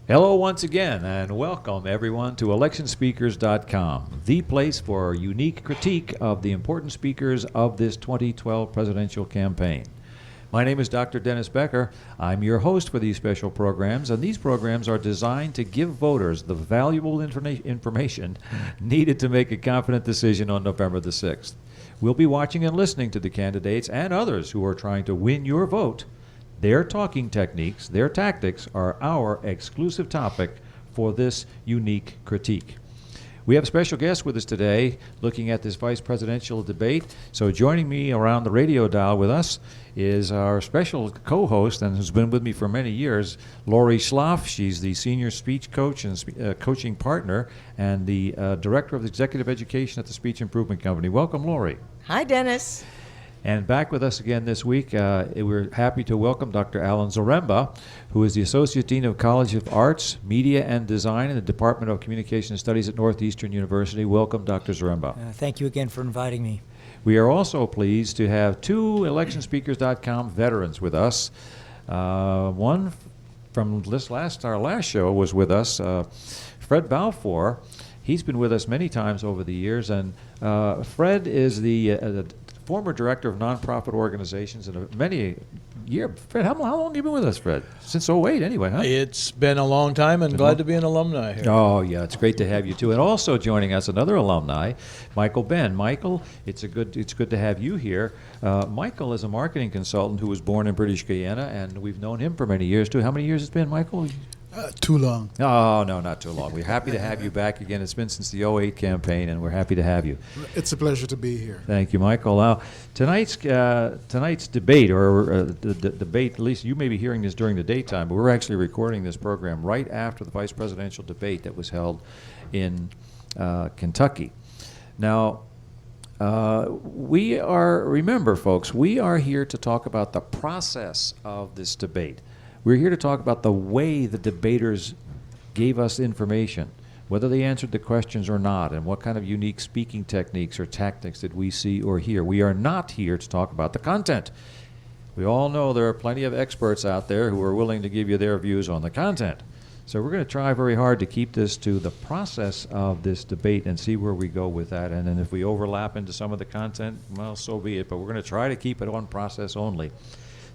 Hello once again, and welcome everyone to ElectionSpeakers.com, the place for unique critique of the important speakers of this 2012 presidential campaign. My name is Dr. Dennis Becker. I'm your host for these special programs, and these programs are designed to give voters the valuable information needed to make a confident decision on November the 6th. We'll be watching and listening to the candidates and others who are trying to win your vote. Their talking techniques, their tactics, are our exclusive topic for this unique critique. We have a special guest with us today looking at this vice presidential debate. So joining me around the radio dial with us is our special co-host and who's been with me for many years, Lori Schloff. She's the senior speech coach and coaching partner and the director of executive education at the Speech Improvement Company. Welcome, Lori. Hi, Dennis. And back with us again this week, we're happy to welcome Dr. Alan Zaremba, who is the Associate Dean of College of Arts, Media, and Design in the Department of Communication Studies at Northeastern University. Welcome, Dr. Zaremba. Thank you again for inviting me. We are also pleased to have two ElectionSpeakers.com veterans with us. One from our last show was with us, Fred Balfour. He's been with us many times over the years, and Fred is the former director of nonprofit organizations and many years. Fred, how long have you been with us, Fred? Since '08, anyway, huh? It's been a long time, and glad to be an alumni here. Oh, yeah, it's great to have you too. And also joining us, another alumni, Michael Benn. Michael, it's good to have you here. Michael is a marketing consultant who was born in British Guyana, and we've known him for many years too. How many years has it been, Michael? Too long. Oh, no, not too long. We're happy to have you back again. It's been since the '08 campaign, and we're happy to have you. It's a pleasure to be here. Thank you, Michael. Now, tonight's debate, or the debate, at least you may be hearing this during the daytime, but we're actually recording this program right after the vice presidential debate that was held in Kentucky. Now, remember, folks, we are here to talk about the process of this debate. We're here to talk about the way the debaters gave us information, whether they answered the questions or not, and what kind of unique speaking techniques or tactics did we see or hear. We are not here to talk about the content. We all know there are plenty of experts out there who are willing to give you their views on the content. So we're going to try very hard to keep this to the process of this debate and see where we go with that. And then if we overlap into some of the content, well, so be it. But we're going to try to keep it on process only.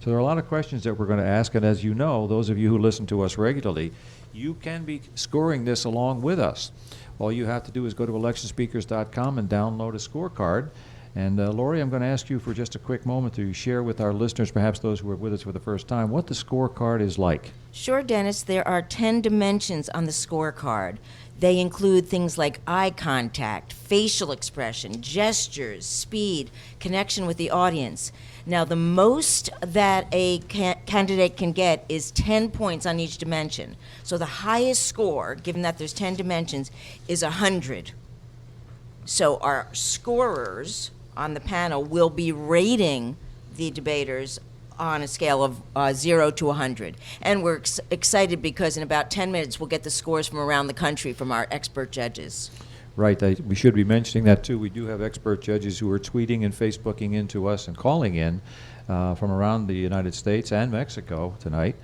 So there are a lot of questions that we're going to ask, and as you know, those of you who listen to us regularly, you can be scoring this along with us. All you have to do is go to ElectionSpeakers.com and download a scorecard. And Lori, I'm going to ask you for just a quick moment to share with our listeners, perhaps those who are with us for the first time, what the scorecard is like. Sure, Dennis. There are 10 dimensions on the scorecard. They include things like eye contact, facial expression, gestures, speed, connection with the audience. Now, the most that a candidate can get is 10 points on each dimension. So the highest score, given that there's 10 dimensions, is 100. So our scorers on the panel will be rating the debaters on a scale of 0 to 100. And we're excited because in about 10 minutes we'll get the scores from around the country from our expert judges. Right. We should be mentioning that, too. We do have expert judges who are tweeting and Facebooking into us and calling in from around the United States and Mexico tonight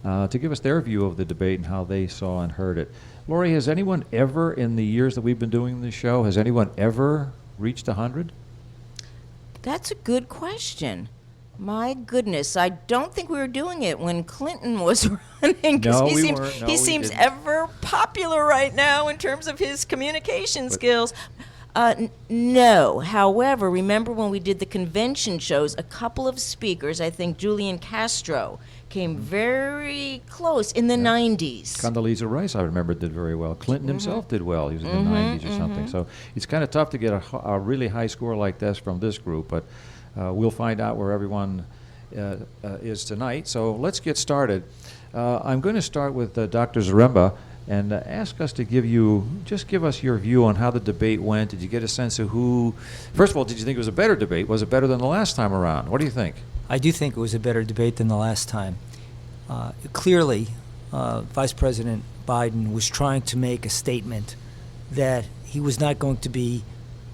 to give us their view of the debate and how they saw and heard it. Lori, has anyone ever, in the years that we've been doing this show, has anyone ever reached 100? That's a good question. My goodness, I don't think we were doing it when Clinton was running. No, he weren't. He seems ever popular right now in terms of his communication skills. No. However, remember when we did the convention shows, a couple of speakers, I think Julian Castro, came very close in the 90s. Condoleezza Rice, I remember, did very well. Clinton himself did well. He was in the 90s or something. So it's kind of tough to get a really high score like this from this group, but we'll find out where everyone is tonight. So let's get started. I'm going to start with Dr. Zaremba and ask us to give us your view on how the debate went. Did you get a sense of first of all, did you think it was a better debate? Was it better than the last time around? What do you think? I do think it was a better debate than the last time. Clearly, Vice President Biden was trying to make a statement that he was not going to be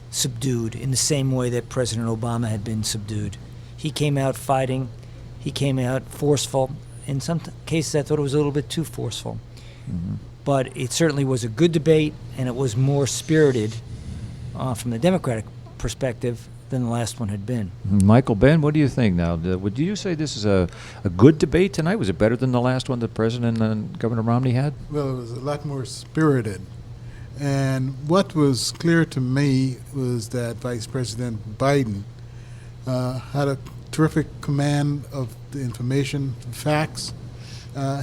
subdued in the same way that President Obama had been subdued. He came out fighting. He came out forceful. In some cases, I thought it was a little bit too forceful. But it certainly was a good debate, and it was more spirited from the Democratic perspective than the last one had been. Michael, Ben, what do you think now? Would you say this is a good debate tonight? Was it better than the last one that President and Governor Romney had? Well, it was a lot more spirited. And what was clear to me was that Vice President Biden had a terrific command of the information, facts,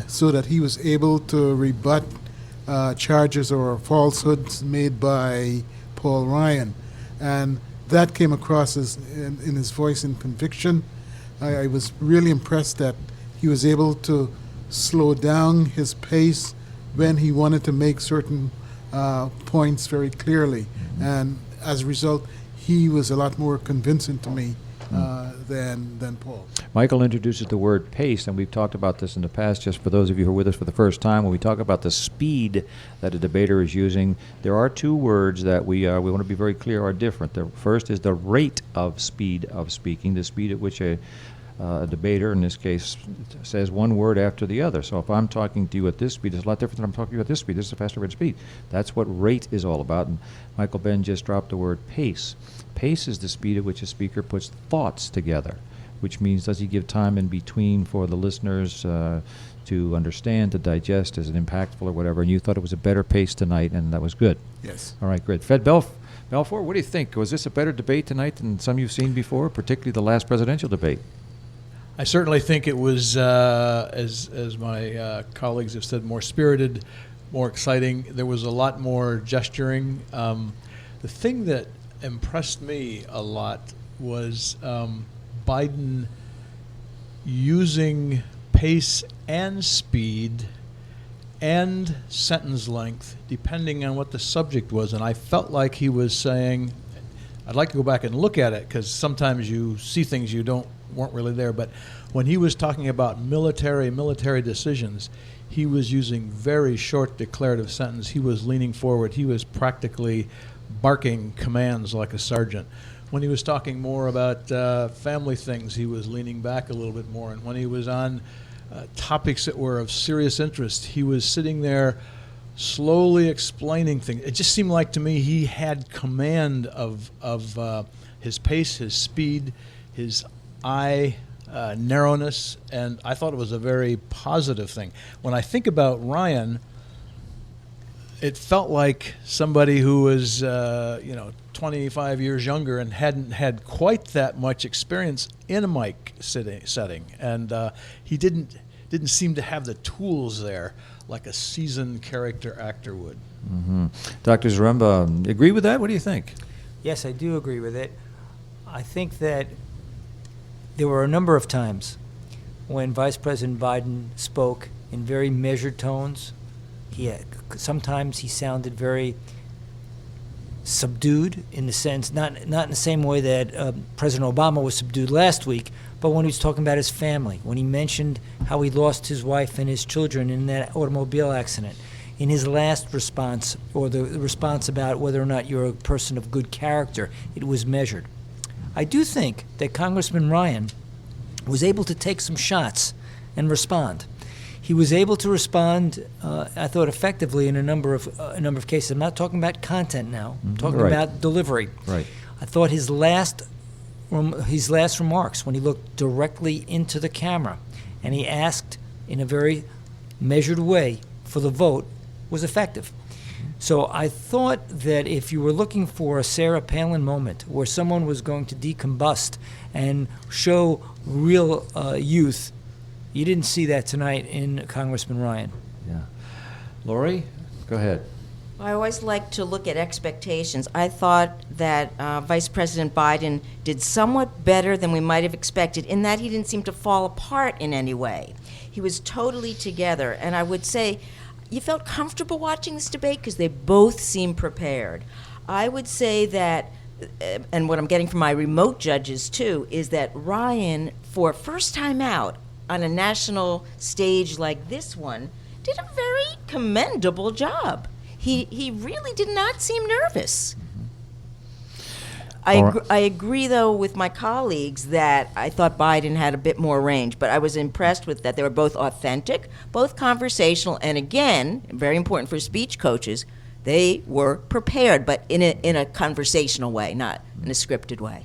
so that he was able to rebut charges or falsehoods made by Paul Ryan. And that came across as in his voice and conviction. I was really impressed that he was able to slow down his pace when he wanted to make certain points very clearly. And as a result, he was a lot more convincing to me than Paul. Michael introduces the word pace, and we've talked about this in the past. Just for those of you who are with us for the first time, when we talk about the speed that a debater is using, there are two words that we want to be very clear are different. The first is the rate of speed of speaking, the speed at which a debater, in this case, says one word after the other. So if I'm talking to you at this speed, it's a lot different than I'm talking to you at this speed. This is a faster rate of speed. That's what rate is all about. And Michael Ben just dropped the word pace. Pace is the speed at which a speaker puts thoughts together, which means does he give time in between for the listeners to understand, to digest, is it impactful or whatever, and you thought it was a better pace tonight, and that was good. Yes. All right, great. Fed Belfour, what do you think? Was this a better debate tonight than some you've seen before, particularly the last presidential debate? I certainly think it was, as my colleagues have said, more spirited, more exciting. There was a lot more gesturing. The thing that impressed me a lot was Biden using pace and speed and sentence length depending on what the subject was. And I felt like he was saying, I'd like to go back and look at it because sometimes you see things you weren't really there. But when he was talking about military decisions, he was using very short declarative sentence. He was leaning forward. He was practically barking commands like a sergeant. When he was talking more about family things, he was leaning back a little bit more. And when he was on topics that were of serious interest, he was sitting there slowly explaining things. It just seemed like to me he had command of his pace, his speed, his eye narrowness, and I thought it was a very positive thing. When I think about Ryan, it felt like somebody who was 25 years younger and hadn't had quite that much experience in a mic setting, and he didn't seem to have the tools there like a seasoned character actor would. Mm-hmm. Dr. Zaremba, agree with that? What do you think? Yes, I do agree with it. I think that there were a number of times when Vice President Biden spoke in very measured tones. Sometimes he sounded very subdued in the sense, not in the same way that President Obama was subdued last week, but when he was talking about his family, when he mentioned how he lost his wife and his children in that automobile accident. In his last response, or the response about whether or not you're a person of good character, it was measured. I do think that Congressman Ryan was able to take some shots and respond. He was able to respond, I thought, effectively in a number of cases. I'm not talking about content now. I'm talking about delivery. Right. I thought his last remarks, when he looked directly into the camera and he asked in a very measured way for the vote, was effective. So I thought that if you were looking for a Sarah Palin moment where someone was going to decombust and show real youth, you didn't see that tonight in Congressman Ryan. Yeah. Lori, go ahead. I always like to look at expectations. I thought that Vice President Biden did somewhat better than we might have expected in that he didn't seem to fall apart in any way. He was totally together, and I would say you felt comfortable watching this debate because they both seemed prepared. I would say that, and what I'm getting from my remote judges too, is that Ryan, for first time out on a national stage like this one, did a very commendable job. He really did not seem nervous. I agree, though, with my colleagues that I thought Biden had a bit more range, but I was impressed with that. They were both authentic, both conversational, and again, very important for speech coaches, they were prepared, but in a conversational way, not in a scripted way.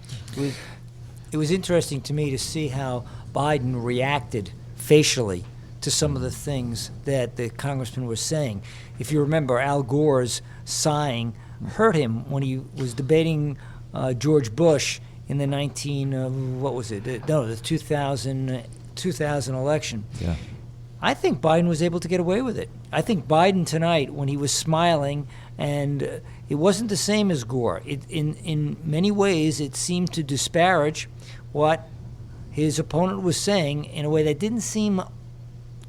It was interesting to me to see how Biden reacted facially to some of the things that the congressman was saying. If you remember, Al Gore's sighing hurt him when he was debating George Bush in the the 2000 election. Yeah. I think Biden was able to get away with it. I think Biden tonight, when he was smiling, and it wasn't the same as Gore. In many ways, it seemed to disparage what his opponent was saying in a way that didn't seem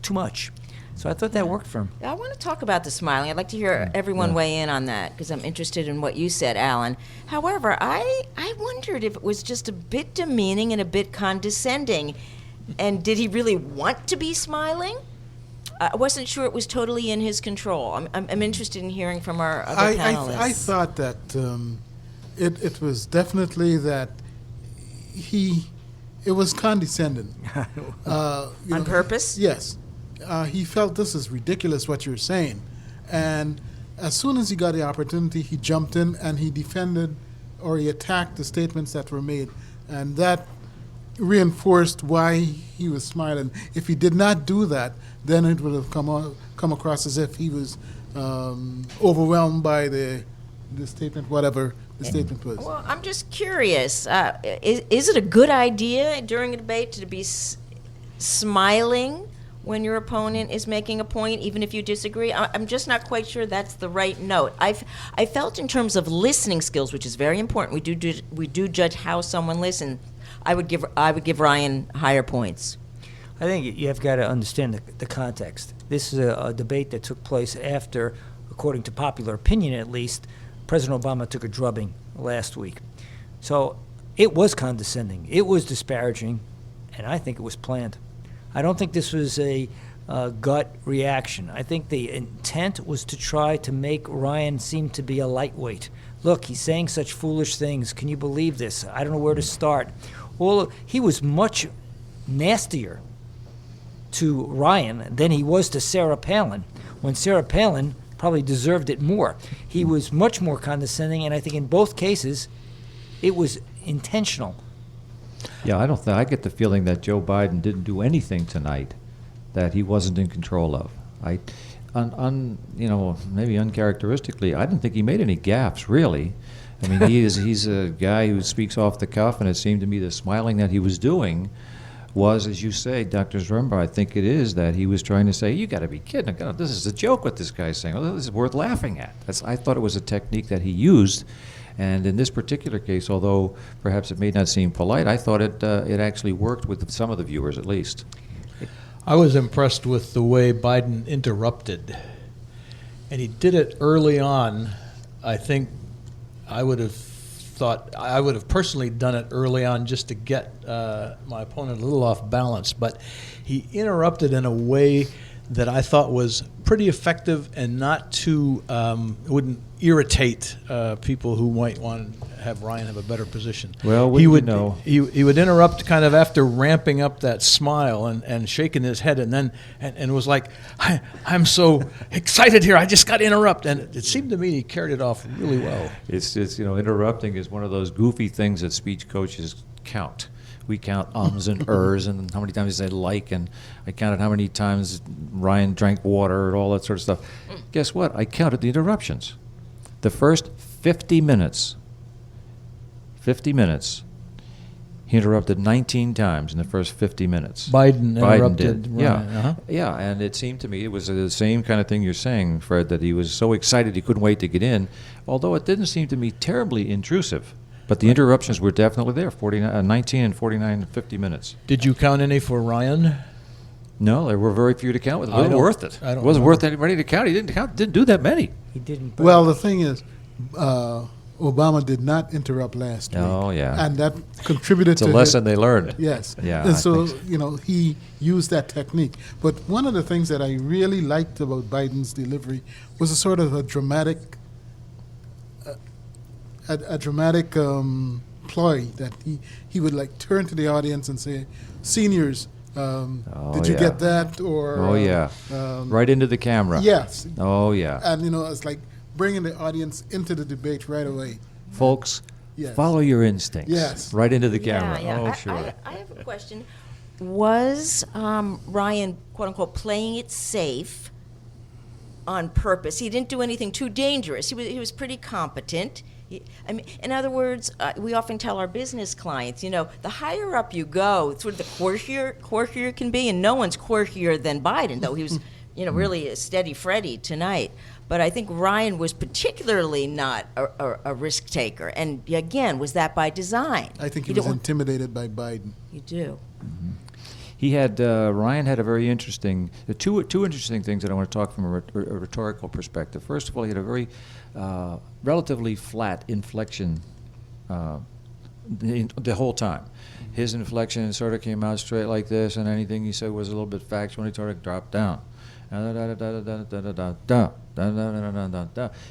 too much. So I thought that worked for him. I want to talk about the smiling. I'd like to hear everyone weigh in on that because I'm interested in what you said, Alan. However, I wondered if it was just a bit demeaning and a bit condescending. And did he really want to be smiling? I wasn't sure it was totally in his control. I'm interested in hearing from our other panelists. I thought that it was definitely that it was condescending. On purpose? Yes. He felt this is ridiculous what you're saying. And as soon as he got the opportunity, he jumped in and he defended or he attacked the statements that were made. And that reinforced why he was smiling. If he did not do that, then it would have come across as if he was overwhelmed by the statement, whatever the statement was. Well, I'm just curious. Is it a good idea during a debate to be smiling when your opponent is making a point, even if you disagree? I'm just not quite sure that's the right note. I felt in terms of listening skills, which is very important. We do judge how someone listens. I would give Ryan higher points. I think you have got to understand the context. This is a debate that took place after, according to popular opinion at least, President Obama took a drubbing last week. So it was condescending. It was disparaging, and I think it was planned. I don't think this was a gut reaction. I think the intent was to try to make Ryan seem to be a lightweight. Look, he's saying such foolish things. Can you believe this? I don't know where to start. He was much nastier to Ryan than he was to Sarah Palin, when Sarah Palin probably deserved it more. He was much more condescending, and I think in both cases, it was intentional. Yeah, I get the feeling that Joe Biden didn't do anything tonight that he wasn't in control of. Maybe uncharacteristically, I didn't think he made any gaffes, really. I mean, he's a guy who speaks off the cuff, and it seemed to me the smiling that he was doing was, as you say, Dr. Zremba, I think it is, that he was trying to say, you got to be kidding. God, this is a joke what this guy's saying. Well, this is worth laughing at. I thought it was a technique that he used. And in this particular case, although perhaps it may not seem polite, I thought it actually worked with some of the viewers at least. I was impressed with the way Biden interrupted. And he did it early on. I think I would have personally done it early on just to get my opponent a little off balance. But he interrupted in a way that I thought was pretty effective and not too wouldn't irritate people who might want to have Ryan have a better position. Well, he would interrupt kind of after ramping up that smile and shaking his head, and then and was like, I'm so excited here, I just got to interrupt, and it seemed to me he carried it off really well. It's interrupting is one of those goofy things that speech coaches count. We count ums and ers and how many times they like, and I counted how many times Ryan drank water and all that sort of stuff. Guess what? I counted the interruptions. The first 50 minutes, he interrupted 19 times in the first 50 minutes. Biden interrupted did. Ryan. Yeah. Yeah, and it seemed to me it was the same kind of thing you're saying, Fred, that he was so excited he couldn't wait to get in, although it didn't seem to me terribly intrusive. But the interruptions were definitely there, 19 and 49, 50 minutes. Did you count any for Ryan? No, there were very few to count with. It wasn't worth it. It wasn't worth anybody to count. He didn't do that many. He didn't. Well, the thing is, Obama did not interrupt last week. Oh, yeah. And that contributed It's to a lesson they learned. Yes. Yeah. And so, he used that technique. But one of the things that I really liked about Biden's delivery was a sort of a dramatic a dramatic ploy that he would like turn to the audience and say, "Seniors, did you yeah. get that?" Or Oh, yeah. Right into the camera. yes, Oh, yeah. and it's like bringing the audience into the debate right away. Folks, Yes. follow your instincts. Yes. Right into the camera. Yeah, yeah. Oh, sure. I have a question. Was Ryan, quote unquote, playing it safe on purpose? He didn't do anything too dangerous. He was pretty competent. I mean, in other words, we often tell our business clients, the higher up you go, sort of the quirkier you can be, and no one's quirkier than Biden, though he was, really a steady Freddy tonight. But I think Ryan was particularly not a risk taker. And again, was that by design? I think he You was don't want- intimidated by Biden. You do. He had Ryan had a very interesting two interesting things that I want to talk from a rhetorical perspective. First of all, he had a very relatively flat inflection the whole time. His inflection sort of came out straight like this, and anything he said was a little bit factual, and he sort of dropped down.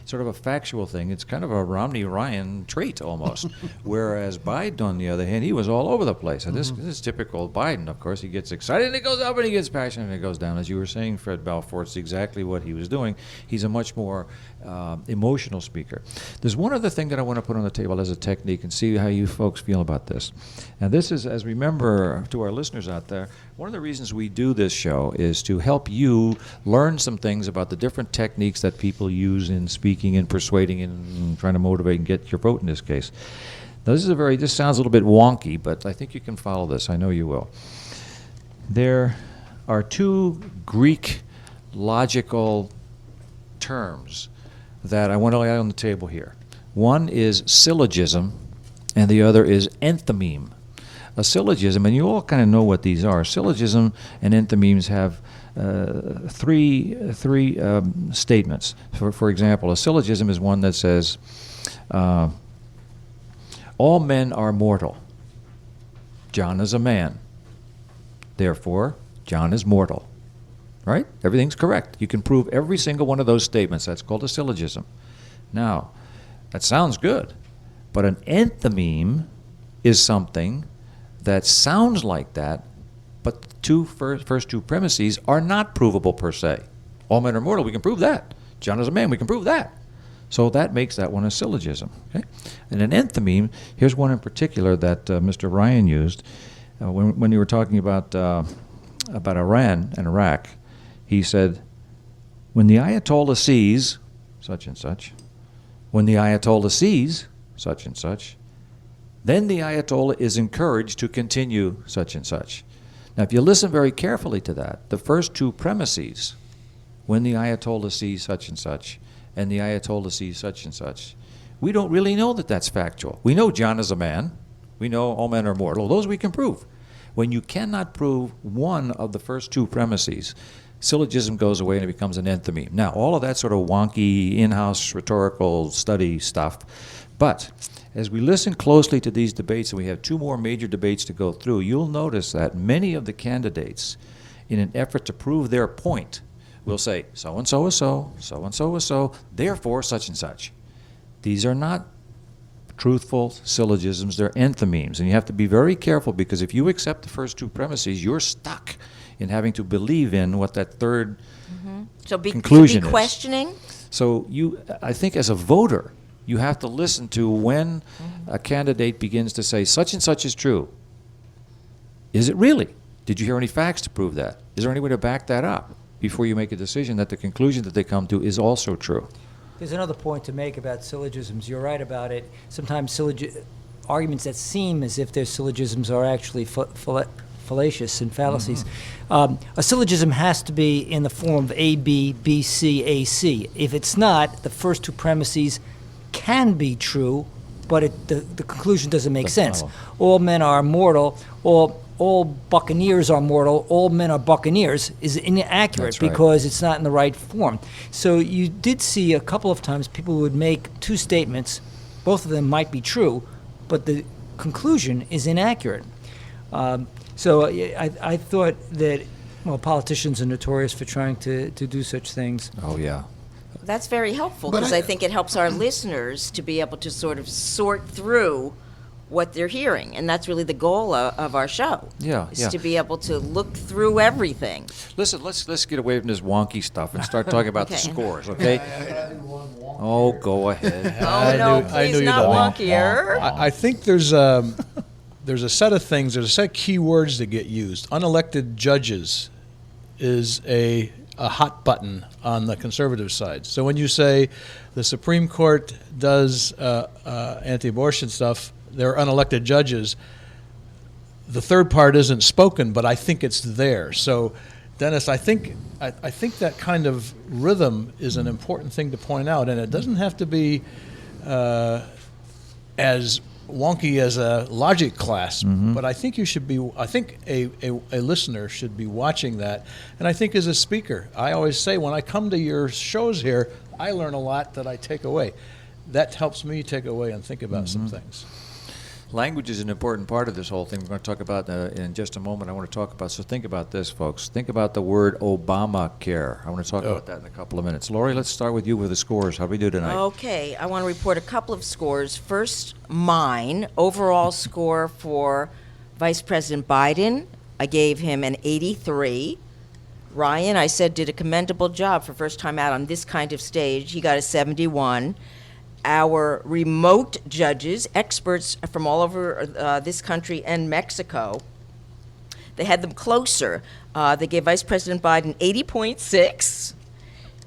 Sort of a factual thing. It's kind of a Romney-Ryan trait almost. Whereas Biden, on the other hand, he was all over the place. And this is typical Biden, of course. He gets excited and he goes up, and he gets passionate and it goes down. As you were saying, Fred Balfour, it's exactly what he was doing. He's a much more emotional speaker. There's one other thing that I want to put on the table as a technique and see how you folks feel about this. And this is, as remember to our listeners out there, one of the reasons we do this show is to help you learn some things about the different techniques that people use in speaking and persuading and trying to motivate and get your vote in this case. Now, this sounds a little bit wonky, but I think you can follow this. I know you will. There are two Greek logical terms that I want to lay out on the table here. One is syllogism, and the other is enthymeme. A syllogism, and you all kind of know what these are. Syllogism and enthymemes have three statements. For example, a syllogism is one that says, all men are mortal. John is a man. Therefore, John is mortal. Right? Everything's correct. You can prove every single one of those statements. That's called a syllogism. Now, that sounds good, but an enthymeme is something that sounds like that, but the first two premises are not provable per se. All men are mortal, we can prove that. John is a man, we can prove that. So that makes that one a syllogism. Okay? And an enthymeme, here's one in particular that Mr. Ryan used when you were talking about Iran and Iraq. He said, when the Ayatollah sees such and such, when the Ayatollah sees such and such, then the Ayatollah is encouraged to continue such and such. Now, if you listen very carefully to that, the first two premises, when the Ayatollah sees such and such, and the Ayatollah sees such and such, we don't really know that that's factual. We know John is a man. We know all men are mortal. Those we can prove. When you cannot prove one of the first two premises, syllogism goes away and it becomes an enthymeme. Now, all of that sort of wonky in-house rhetorical study stuff, but as we listen closely to these debates, and we have two more major debates to go through, you'll notice that many of the candidates, in an effort to prove their point, will say, so-and-so is so, so-and-so is so, therefore such and such. These are not truthful syllogisms, they're enthymemes. And you have to be very careful, because if you accept the first two premises, you're stuck in having to believe in what that third conclusion be is. Questioning. So I think as a voter, you have to listen to when a candidate begins to say, such and such is true. Is it really? Did you hear any facts to prove that? Is there any way to back that up before you make a decision that the conclusion that they come to is also true? There's another point to make about syllogisms. You're right about it. Sometimes arguments that seem as if they're syllogisms are actually fallacious and fallacies. A syllogism has to be in the form of A, B, B, C, A, C. If it's not, the first two premises can be true, but the conclusion doesn't make sense. All men are mortal, all buccaneers are mortal, all men are buccaneers is inaccurate. That's right. Because it's not in the right form. So you did see a couple of times people would make two statements, both of them might be true, but the conclusion is inaccurate. So I thought that, well, politicians are notorious for trying to do such things. Oh, yeah. That's very helpful But because I- I think it helps our listeners to be able to sort of sort through what they're hearing, and that's really the goal of our show. Yeah, is yeah. to be able to look through everything. Listen, let's get away from this wonky stuff and start talking about the Okay. scores, okay? Oh, go ahead. Oh no, I please knew you'd not like wonkier. I think there's a set of things, there's a set of key words that get used. Unelected judges is a hot button on the conservative side. So when you say the Supreme Court does anti-abortion stuff, they're unelected judges, the third part isn't spoken, but I think it's there. So, Dennis, I think that kind of rhythm is an important thing to point out, and it doesn't have to be as wonky as a logic class, but I think you should be. I think a listener should be watching that, and I think as a speaker, I always say when I come to your shows here, I learn a lot that I take away. That helps me take away and think about some things. Language is an important part of this whole thing. We're going to talk about in just a moment. I want to talk about, so think about this, folks. Think about the word Obamacare. I want to talk about that in a couple of minutes. Lori, let's start with you with the scores. How do we do tonight? Okay, I want to report a couple of scores. First, mine overall score for Vice President Biden. I gave him an 83. Ryan, I said, did a commendable job for first time out on this kind of stage. He got a 71. Our remote judges, experts from all over this country and Mexico, they had them closer. They gave Vice President Biden 80.6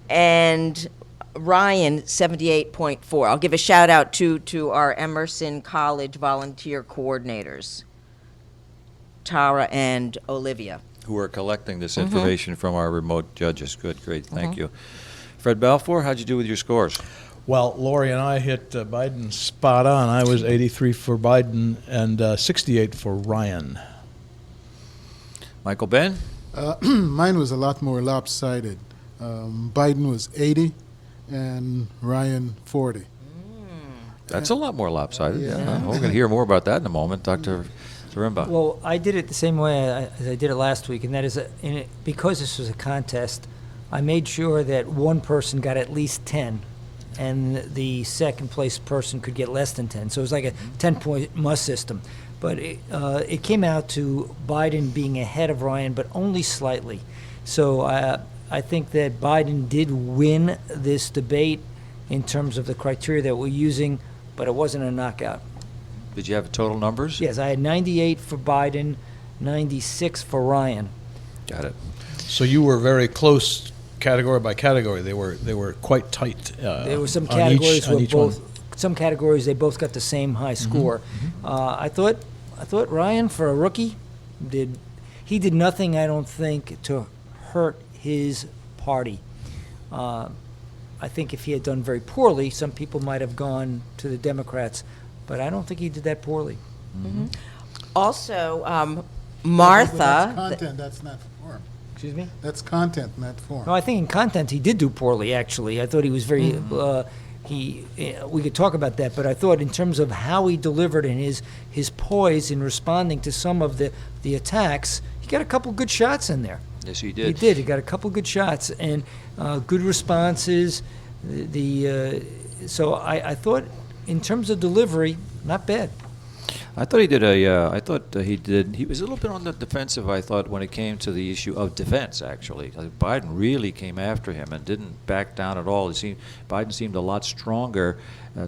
and Ryan 78.4. I'll give a shout out to our Emerson College volunteer coordinators, Tara and Olivia. Who are collecting this information from our remote judges. Good, great, thank you. Fred Balfour, how'd you do with your scores? Well, Lori and I hit Biden spot on. I was 83 for Biden and 68 for Ryan. Michael Ben? Mine was a lot more lopsided. Biden was 80 and Ryan 40. That's a lot more lopsided. Yeah. We're going to hear more about that in a moment. Dr. Zaremba. Well, I did it the same way as I did it last week, and that is because this was a contest, I made sure that one person got at least 10, and the second place person could get less than 10. So it was like a 10-point must system. But it came out to Biden being ahead of Ryan, but only slightly. So I think that Biden did win this debate in terms of the criteria that we're using, but it wasn't a knockout. Did you have total numbers? Yes, I had 98 for Biden, 96 for Ryan. Got it. So you were very close category by category. They were quite tight. There were some on categories where each one. some categories they both got the same high score. I thought Ryan, for a rookie, did nothing, I don't think, to hurt his party. I think if he had done very poorly, some people might have gone to the Democrats, but I don't think he did that poorly. Also, That's Martha. content, that's not form. Excuse me? That's content, not form. No, I think in content he did do poorly. Actually, I thought he was very. We could talk about that, but I thought in terms of how he delivered and his poise in responding to some of the attacks, he got a couple good shots in there. Yes, he did. He did. He got a couple good shots and good responses. So I thought in terms of delivery, not bad. I thought he did he was a little bit on the defensive, I thought, when it came to the issue of defense, actually. Biden really came after him and didn't back down at all. Biden seemed a lot stronger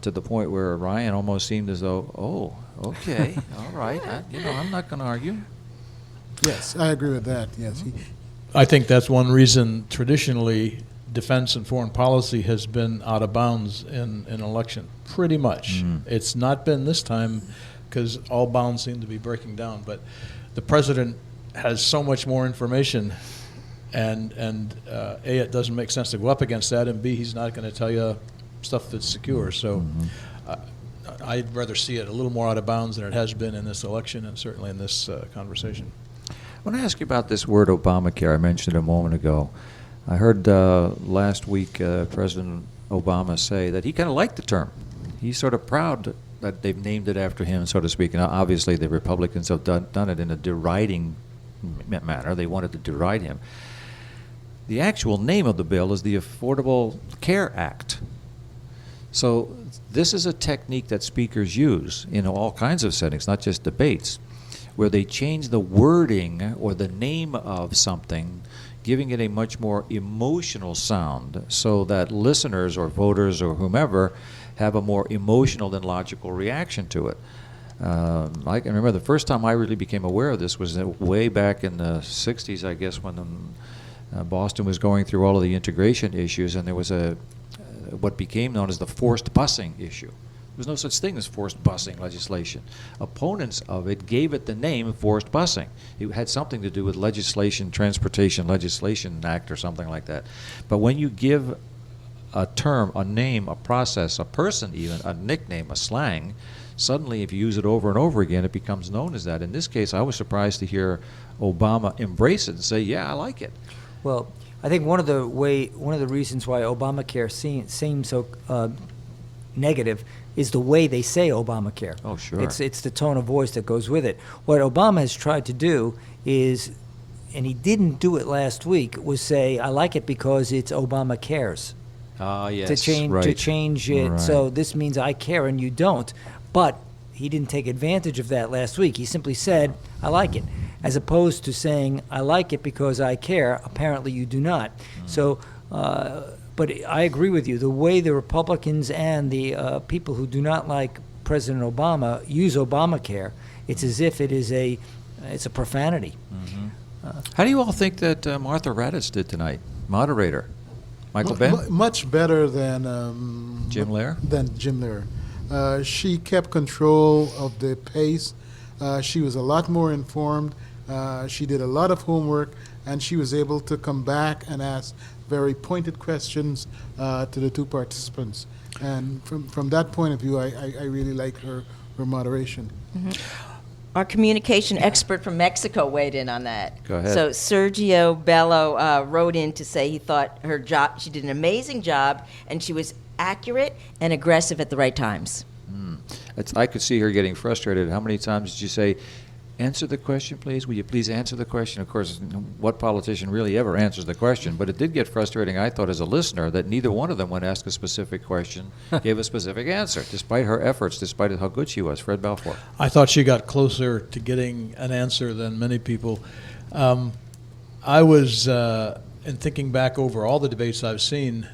to the point where Ryan almost seemed as though, oh, okay, all right, I'm not going to argue. Yes, I agree with that, yes. I think that's one reason traditionally defense and foreign policy has been out of bounds in an election, pretty much. It's not been this time because all bounds seem to be breaking down, but the president has so much more information, and A, it doesn't make sense to go up against that, and B, he's not going to tell you stuff that's secure. So I'd rather see it a little more out of bounds than it has been in this election and certainly in this conversation. I want to ask you about this word Obamacare. I mentioned it a moment ago. I heard last week President Obama say that he kind of liked the term. He's sort of proud that they've named it after him, so to speak. And obviously the Republicans have done it in a deriding manner. They wanted to deride him. The actual name of the bill is the Affordable Care Act. So this is a technique that speakers use in all kinds of settings, not just debates, where they change the wording or the name of something, giving it a much more emotional sound so that listeners or voters or whomever have a more emotional than logical reaction to it. I can remember the first time I really became aware of this was way back in the 60s, I guess, when Boston was going through all of the integration issues, and there was what became known as the forced busing issue. There was no such thing as forced busing legislation. Opponents of it gave it the name forced busing. It had something to do with Transportation Legislation Act or something like that. But when you give a term, a name, a process, a person even, a nickname, a slang, suddenly if you use it over and over again, it becomes known as that. In this case, I was surprised to hear Obama embrace it and say, yeah, I like it. Well, I think one of the reasons why Obamacare seems so negative is the way they say Obamacare. Oh, sure. It's the tone of voice that goes with it. What Obama has tried to do is, and he didn't do it last week, was say, I like it because it's Obama cares. Yes, To change it, Right. so this means I care and you don't. But he didn't take advantage of that last week. He simply said, I like it, as opposed to saying, I like it because I care. Apparently you do not. So, but I agree with you. The way the Republicans and the people who do not like President Obama use Obamacare, it's as if it's a profanity. How do you all think that Martha Raddatz did tonight? Moderator. Michael Ben? Much better than Jim Lehrer? Than Jim Lehrer. She kept control of the pace. She was a lot more informed. She did a lot of homework, and she was able to come back and ask very pointed questions to the two participants. And from that point of view, I really like her moderation. Our communication expert from Mexico weighed in on that. Go ahead. So Sergio Bello wrote in to say he thought she did an amazing job, and she was accurate and aggressive at the right times. I could see her getting frustrated. How many times did you say, answer the question, please? Will you please answer the question? Of course, what politician really ever answers the question? But it did get frustrating, I thought, as a listener, that neither one of them, when asked a specific question, gave a specific answer, despite her efforts, despite how good she was. Fred Balfour. I thought she got closer to getting an answer than many people. I was, in thinking back over all the debates I've seen,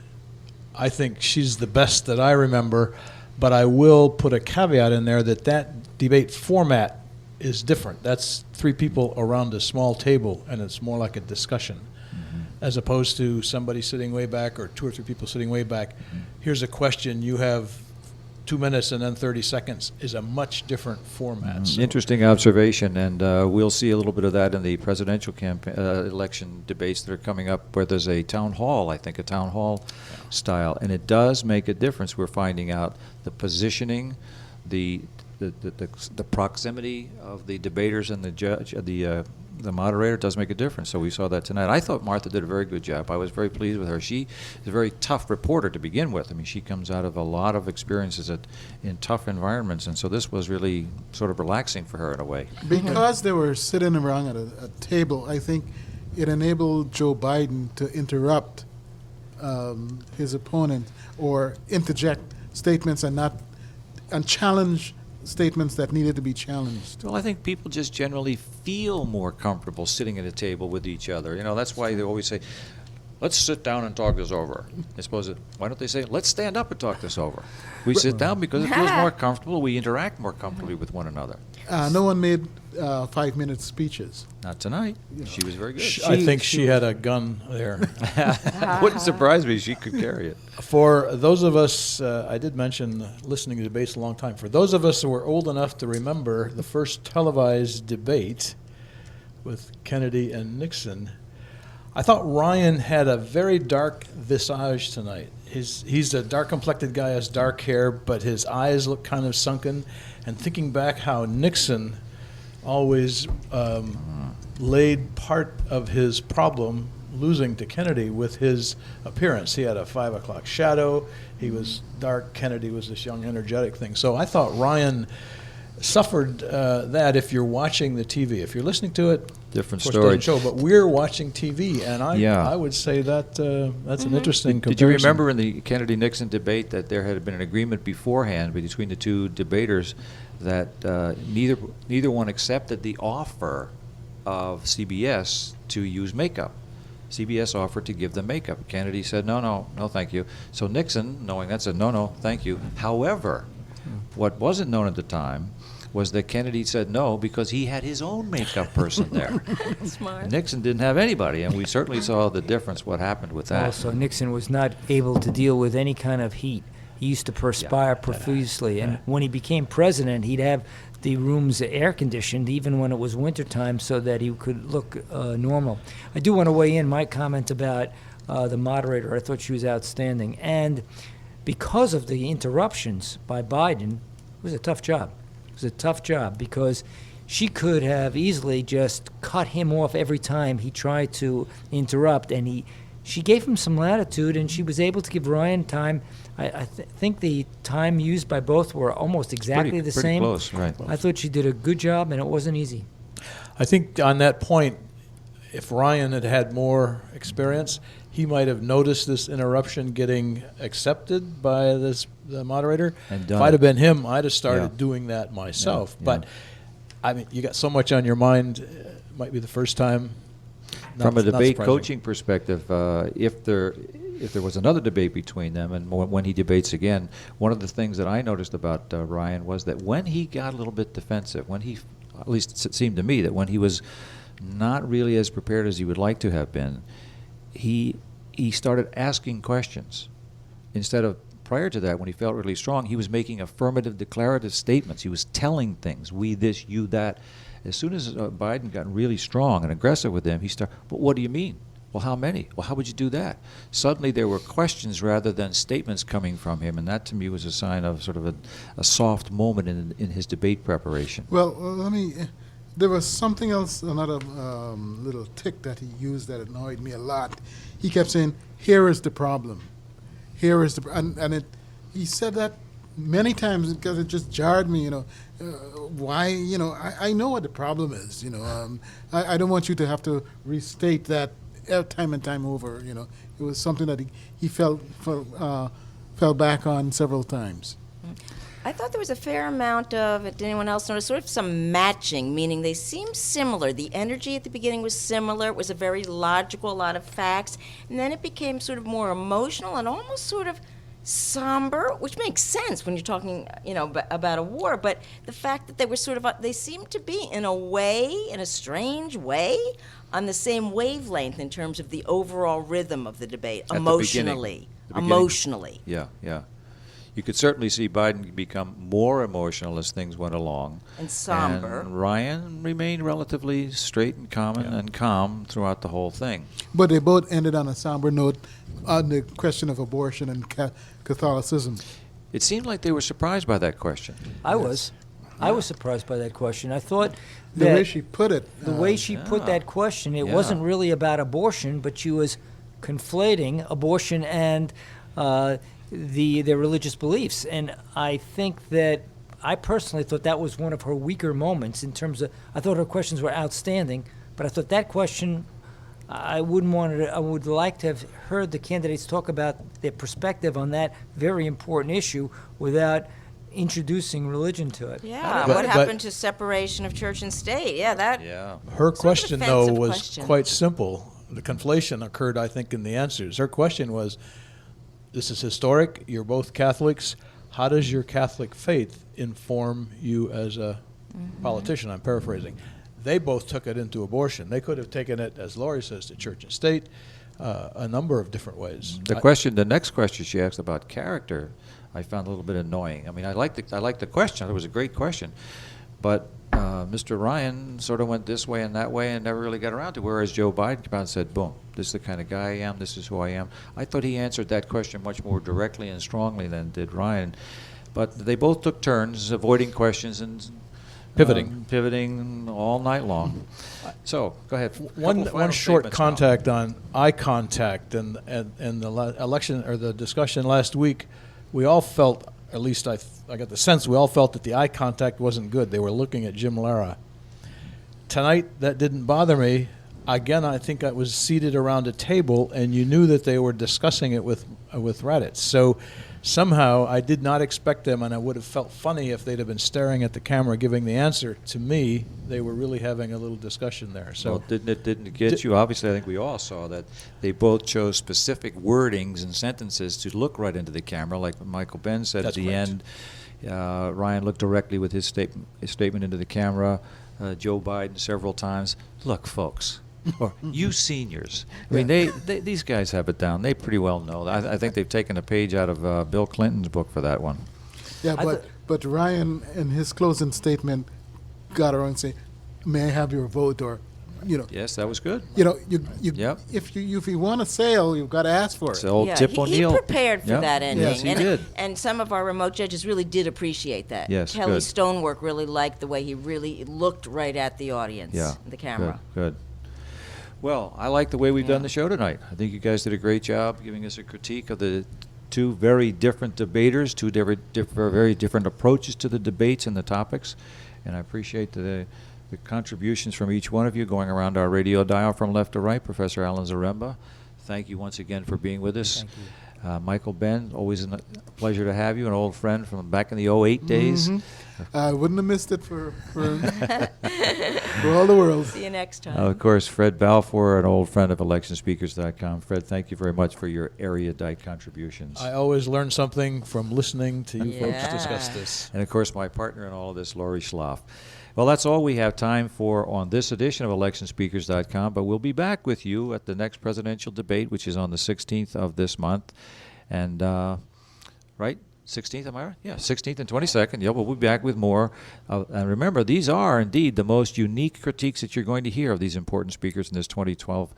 I think she's the best that I remember, but I will put a caveat in there that debate format is different. That's three people around a small table, and it's more like a discussion, as opposed to somebody sitting way back or two or three people sitting way back. Here's a question, you have 2 minutes and then 30 seconds is a much different format. So Interesting observation, and we'll see a little bit of that in the presidential election debates that are coming up, where there's a town hall, I think, a town hall style, and it does make a difference. We're finding out the positioning, the proximity of the debaters and the judge, the moderator, does make a difference. So we saw that tonight. I thought Martha did a very good job. I was very pleased with her. She is a very tough reporter to begin with. I mean, she comes out of a lot of experiences in tough environments, and so this was really sort of relaxing for her in a way. Because they were sitting around at a table, I think it enabled Joe Biden to interrupt his opponent or interject statements and challenge statements that needed to be challenged. Well, I think people just generally feel more comfortable sitting at a table with each other. You know, that's why they always say, let's sit down and talk this over. I suppose, why don't they say, let's stand up and talk this over? We sit down because it feels more comfortable. We interact more comfortably with one another. No one made 5-minute speeches. Not tonight. She was very good. I think she had a gun there. Wouldn't surprise me. She could carry it. For those of us, I did mention listening to debates a long time. For those of us who were old enough to remember the first televised debate with Kennedy and Nixon, I thought Ryan had a very dark visage tonight. He's a dark-complected guy, has dark hair, but his eyes look kind of sunken. And thinking back how Nixon always laid part of his problem losing to Kennedy with his appearance. He had a 5 o'clock shadow. He was dark. Kennedy was this young, energetic thing. So I thought Ryan suffered that if you're watching the TV. If you're listening to it, Different of course, story. doesn't show, but we're watching TV, and I would say that that's an interesting comparison. Did you remember in the Kennedy-Nixon debate that there had been an agreement beforehand between the two debaters that neither one accepted the offer of CBS to use makeup? CBS offered to give them makeup. Kennedy said, no, thank you. So Nixon, knowing that, said, no, thank you. However, what wasn't known at the time was that Kennedy said no because he had his own makeup person there. Smart. Nixon didn't have anybody, and we certainly saw the difference, what happened with that. Also, Nixon was not able to deal with any kind of heat. He used to perspire profusely, and when he became president, he'd have the rooms air conditioned even when it was wintertime so that he could look normal. I do want to weigh in my comment about the moderator. I thought she was outstanding. And because of the interruptions by Biden, it was a tough job. It was a tough job because she could have easily just cut him off every time he tried to interrupt, and she gave him some latitude, and she was able to give Ryan time. I think the time used by both were almost exactly the same. Pretty close, right. I thought she did a good job, and it wasn't easy. I think on that point, if Ryan had had more experience, he might have noticed this interruption getting accepted by the moderator. And if done I'd it. have been him, I'd have started Yeah. doing that myself. Yeah. But I mean, you got so much on your mind. It might be the first time. From a Not debate surprising. coaching perspective, if there was another debate between them, and when he debates again, one of the things that I noticed about Ryan was that when he got a little bit defensive, at least it seemed to me that when he was not really as prepared as he would like to have been, he started asking questions instead of. Prior to that, when he felt really strong, he was making affirmative, declarative statements. He was telling things, we this, you that. As soon as Biden got really strong and aggressive with them, he started, but what do you mean? Well, how many? Well, how would you do that? Suddenly there were questions rather than statements coming from him, and that to me was a sign of sort of a soft moment in his debate preparation. Well, there was something else, another little tick that he used that annoyed me a lot. He kept saying, here is the problem. Here is the, he said that many times because it just jarred me, why, I know what the problem is, I don't want you to have to restate that time and time over, It was something that he fell back on several times. I thought there was a fair amount of, did anyone else notice, sort of some matching, meaning they seemed similar. The energy at the beginning was similar. It was a very logical, a lot of facts. And then it became sort of more emotional and almost sort of somber, which makes sense when you're talking, about a war. But the fact that they were sort of, they seemed to be in a strange way, on the same wavelength in terms of the overall rhythm of the debate, At the emotionally. beginning. Emotionally. Yeah. You could certainly see Biden become more emotional as things went along. And somber. And Ryan remained relatively straight and calm throughout the whole thing. But they both ended on a somber note on the question of abortion and Catholicism. It seemed like they were surprised by that question. I was surprised by that question. I thought The that way she put it. the way she put that question, it wasn't really about abortion, but she was conflating abortion and their religious beliefs. And I think that I personally thought that was one of her weaker moments in terms of, I thought her questions were outstanding, but I thought that question, I would like to have heard the candidates talk about their perspective on that very important issue without introducing religion to it. Yeah, But- what but- happened to separation of church and state? Yeah, that. Yeah. Her Sort of question, though, offensive was question. quite simple. The conflation occurred, I think, in the answers. Her question was, this is historic. You're both Catholics. How does your Catholic faith inform you as a politician? I'm paraphrasing. They both took it into abortion. They could have taken it, as Laurie says, to church and state, a number of different ways. The next question she asked about character, I found a little bit annoying. I mean, I liked the question. It was a great question, but Mr. Ryan sort of went this way and that way and never really got around to. Whereas Joe Biden came out and said, "Boom, this is the kind of guy I am. This is who I am." I thought he answered that question much more directly and strongly than did Ryan. But they both took turns avoiding questions and pivoting all night long. So go ahead. One short contact on eye contact and the election or the discussion last week. We all felt, at least I got the sense we all felt that the eye contact wasn't good. They were looking at Jim Lara. Tonight, that didn't bother me. Again, I think I was seated around a table, and you knew that they were discussing it with Raditz. So somehow I did not expect them, and I would have felt funny if they'd have been staring at the camera giving the answer. To me, they were really having a little discussion there. So Well, didn't it get you? Obviously, I think we all saw that they both chose specific wordings and sentences to look right into the camera, like Michael Ben said That's at the correct. end. Ryan looked directly with his statement into the camera. Joe Biden several times. Look, folks. Or you seniors. I mean, these guys have it down. They pretty well know. I think they've taken a page out of Bill Clinton's book for that one. Yeah, but Ryan, in his closing statement, got around saying, "May I have your vote?" Or, Yes, that was good. Yep. If you want a sale, you've got to ask for it. It's old Tip he O'Neill. prepared for Yep. that ending. Yes, he and, did. And some of our remote judges really did appreciate that. Yes, Kelly good. Stonework really liked the way he really looked right at the audience, the camera. Good. Well, I like the way we've done Yeah. the show tonight. I think you guys did a great job giving us a critique of the two very different debaters, two very different approaches to the debates and the topics. And I appreciate the contributions from each one of you going around our radio dial from left to right. Professor Alan Zaremba, thank you once again for being with us. Thank you. Michael Ben, always a pleasure to have you, an old friend from back in the 08 days. I wouldn't have missed it for all the world. See you next time. Of course, Fred Balfour, an old friend of ElectionSpeakers.com. Fred, thank you very much for your erudite contributions. I always learn something from listening to you folks Yeah. discuss this. And of course, my partner in all of this, Lori Schloff. Well, that's all we have time for on this edition of ElectionSpeakers.com, but we'll be back with you at the next presidential debate, which is on the 16th of this month. And, right? 16th, am I right? Yeah, 16th and 22nd. Yeah, we'll be back with more. And remember, these are indeed the most unique critiques that you're going to hear of these important speakers in this 2012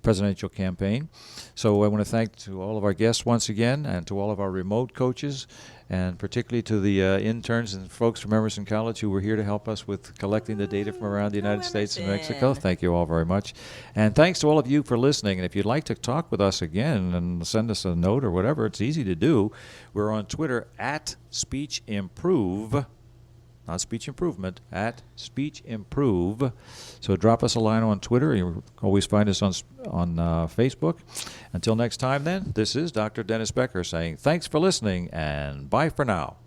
presidential campaign. So I want to thank to all of our guests once again, and to all of our remote coaches, and particularly to the interns and folks from Emerson College who were here to help us with collecting the data from around the United States and Mexico. Emerson. Thank you all very much. And thanks to all of you for listening. And if you'd like to talk with us again and send us a note or whatever, it's easy to do. We're on Twitter at SpeechImprove. Not Speech Improvement, at Speech Improve. So drop us a line on Twitter. You always find us on Facebook. Until next time, then, this is Dr. Dennis Becker saying thanks for listening and bye for now.